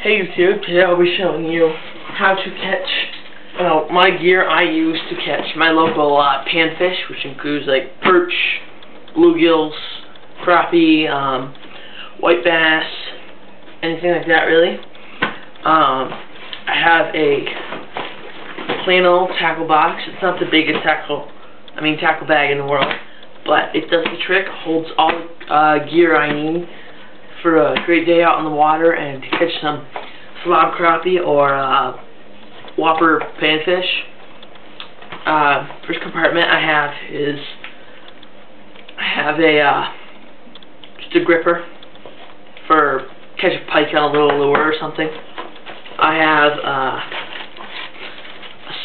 Hey YouTube, today I'll be showing you how to catch, my gear I use to catch my local panfish, which includes like perch, bluegills, crappie, white bass, anything like that really. I have a plain old tackle box. It's not the biggest tackle bag in the world, but it does the trick, holds all gear I need for a great day out on the water and to catch some slob crappie or whopper panfish. First compartment I have just a gripper for catch a pike on a little lure or something. I have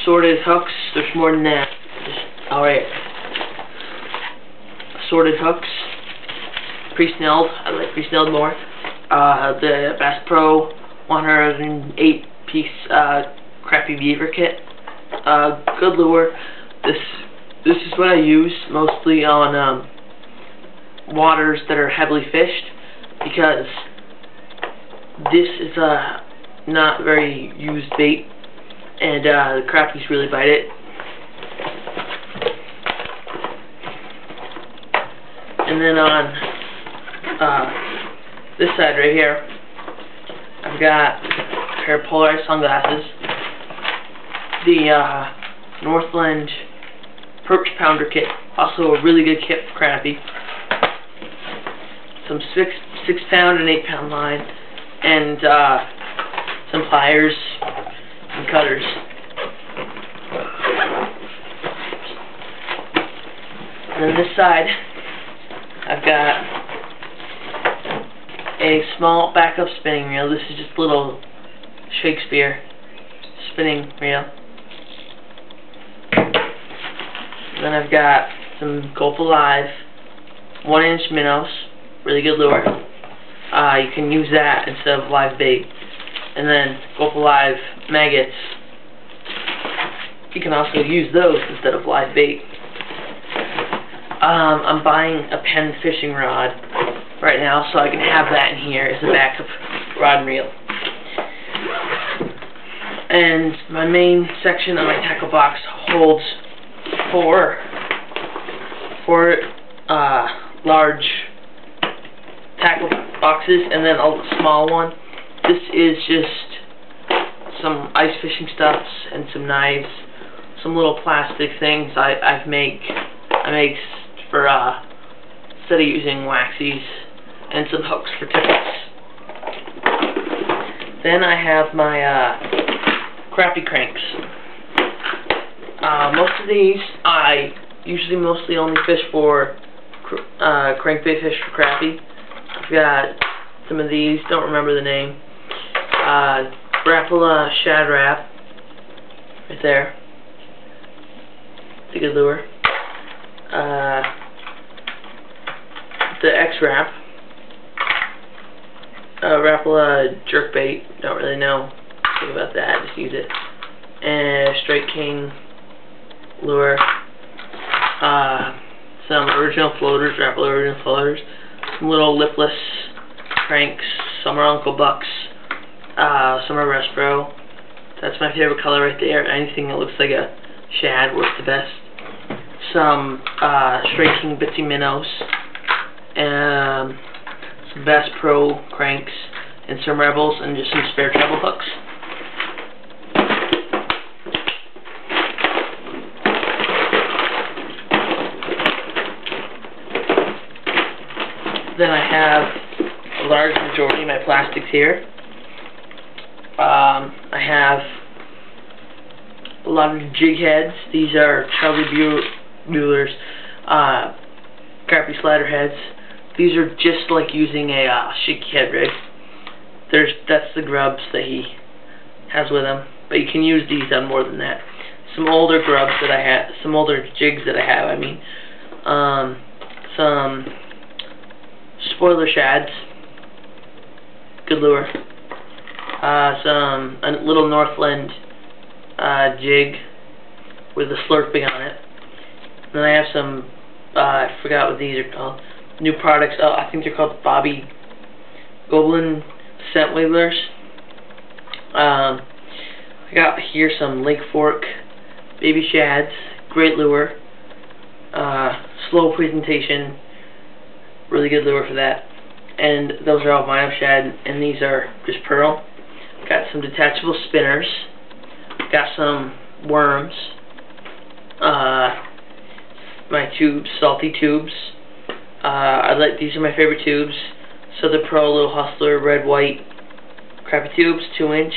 assorted hooks. There's more than that. Alright. Assorted hooks. Pre-snelled. I like pre-snelled more. The Bass Pro 108 piece crappie beaver kit. Good lure. This is what I use mostly on waters that are heavily fished, because this is a not very used bait, and the crappies really bite it. And then on this side right here, I've got a pair of polarized sunglasses, the Northland Perch Pounder kit, also a really good kit for crappie, some 6-pound and 8-pound line, and some pliers and cutters. And then this side, I've got a small backup spinning reel. This is just a little Shakespeare spinning reel. And then I've got some Gulp Alive 1-inch minnows, really good lure. You can use that instead of live bait. And then Gulp Alive maggots, you can also use those instead of live bait. I'm buying a Penn fishing rod right now, so I can have that in here as a backup rod and reel. And my main section of my tackle box holds four large tackle boxes, and then a small one. This is just some ice fishing stuffs and some knives, some little plastic things I make for instead of using waxies, and some hooks for tippets. Then I have my crappie cranks. Most of these I usually mostly only fish for crankbait fish for crappie. I've got some of these, don't remember the name. Rapala Shad Wrap, right there. It's a good lure. The X-Wrap. Rapala Jerkbait, don't really know anything about that, just use it. And Strike King lure. Some original floaters, Rapala original floaters. Some little lipless cranks. Some are Uncle Buck's. Some are Respro. That's my favorite color right there. Anything that looks like a shad works the best. Some Strike King Bitsy minnows. Some Bass Pro cranks. And some Rebels. And just some spare treble hooks. Then I have a large majority of my plastics here. I have a lot of jig heads. These are Charlie Bueller's crappie slider heads. These are just like using a shaky head rig. That's the grubs that he has with him, but you can use these on more than that. Some older grubs that I have, some older jigs that I have. Some spoiler shads, good lure. A little Northland jig with a slurping on it. Then I have some, I forgot what these are called, new products. I think they're called Bobby Goblin scent wigglers. I got here some Lake Fork baby shads, great lure, slow presentation, really good lure for that. And those are all vinyl shad, and these are just pearl. Got some detachable spinners, got some worms, my tubes, salty tubes. These are my favorite tubes. Southern Pro, Little Hustler, red, white, crappie tubes, 2-inch.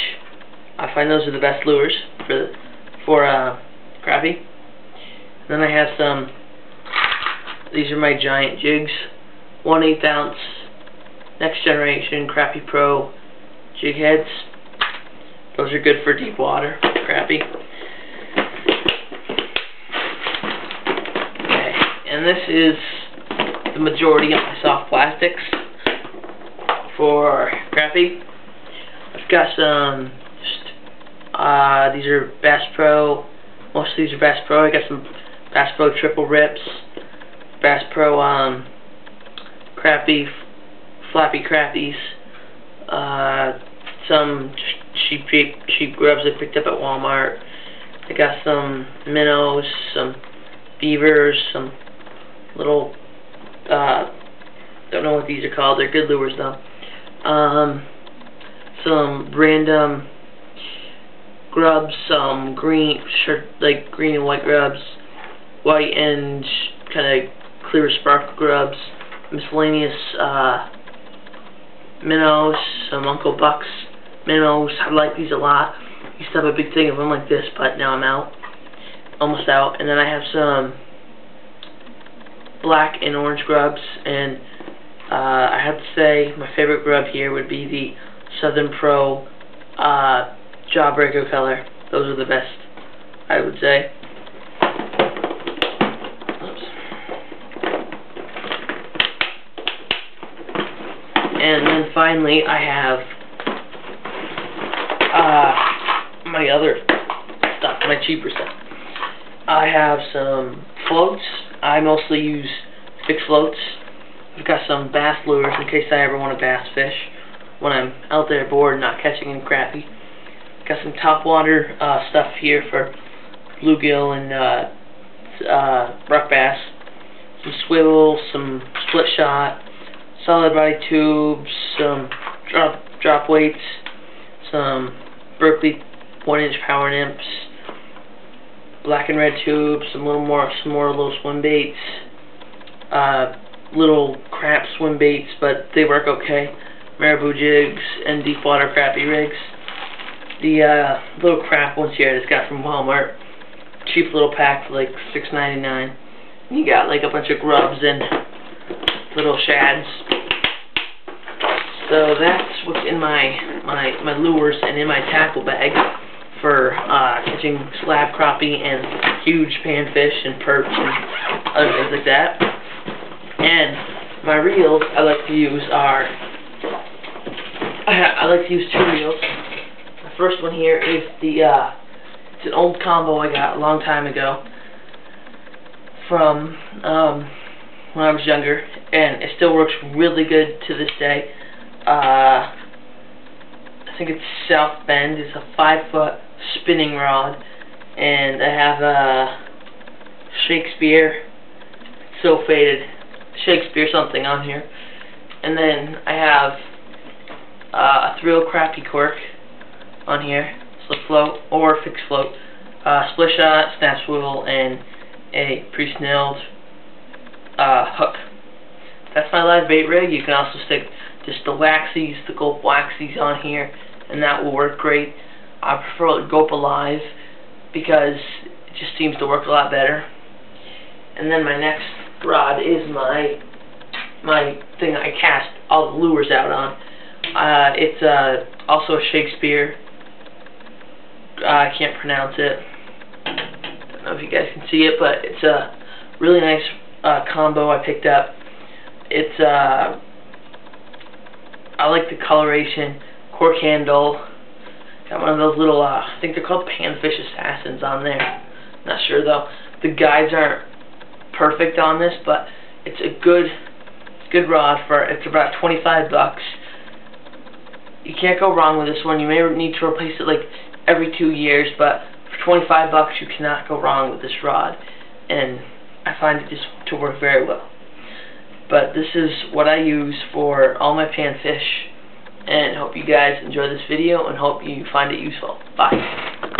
I find those are the best lures for crappie. And then I have some. These are my giant jigs, 1/8 ounce, Next Generation Crappie Pro jig heads. Those are good for deep water crappie. Okay, and this is the majority of my soft plastics for crappie. I've got some, these are Bass Pro, most of these are Bass Pro. I got some Bass Pro triple rips, Bass Pro crappie, flappy crappies, some cheap grubs I picked up at Walmart. I got some minnows, some beavers, some little, don't know what these are called, they're good lures though. Some random grubs, some green and white grubs, white and kind of clear sparkle grubs, miscellaneous minnows, some Uncle Buck's minnows. I like these a lot. I used to have a big thing of them like this, but now I'm out, almost out. And then I have some black and orange grubs, and I have to say my favorite grub here would be the Southern Pro Jawbreaker color. Those are the best, I would say. Oops. And then finally I have my other stuff, my cheaper stuff. I have some floats. I mostly use fixed floats. I've got some bass lures in case I ever want to bass fish when I'm out there bored not catching any crappie. Got some topwater stuff here for bluegill and rock bass. Some swivel, some split shot, solid body tubes, some drop weights, some Berkeley 1-inch power nymphs, black and red tubes, some more little swim baits, little crap swim baits, but they work okay. Marabou jigs and deep water crappie rigs. The little crap ones here I just got from Walmart. Cheap little pack for like $6.99. You got like a bunch of grubs and little shads. So that's what's in my lures and in my tackle bag for catching slab crappie and huge panfish and perch and other things like that. And my reels I like to use are, I like to use 2 reels. The first one here is it's an old combo I got a long time ago from when I was younger, and it still works really good to this day. I think it's South Bend. It's a 5-foot spinning rod, and I have a Shakespeare, so faded, Shakespeare something on here, and then I have a Thrill Crappie Cork on here, slip float or fixed float, split shot, snap swivel, and a pre-snelled hook. That's my live bait rig. You can also stick just the waxies, the gulp waxies on here, and that will work great. I prefer gulp alive because it just seems to work a lot better. And then my next rod is my thing I cast all the lures out on. It's also a Shakespeare. I can't pronounce it. Don't know if you guys can see it, but it's a really nice combo I picked up. It's I like the coloration, cork handle. Got one of those little I think they're called Panfish Assassins on there. Not sure though. The guides aren't perfect on this, but it's a good rod for, it's about $25. You can't go wrong with this one. You may need to replace it like every 2 years, but for 25 bucks you cannot go wrong with this rod, and I find it just to work very well. But this is what I use for all my panfish, and hope you guys enjoy this video and hope you find it useful. Bye.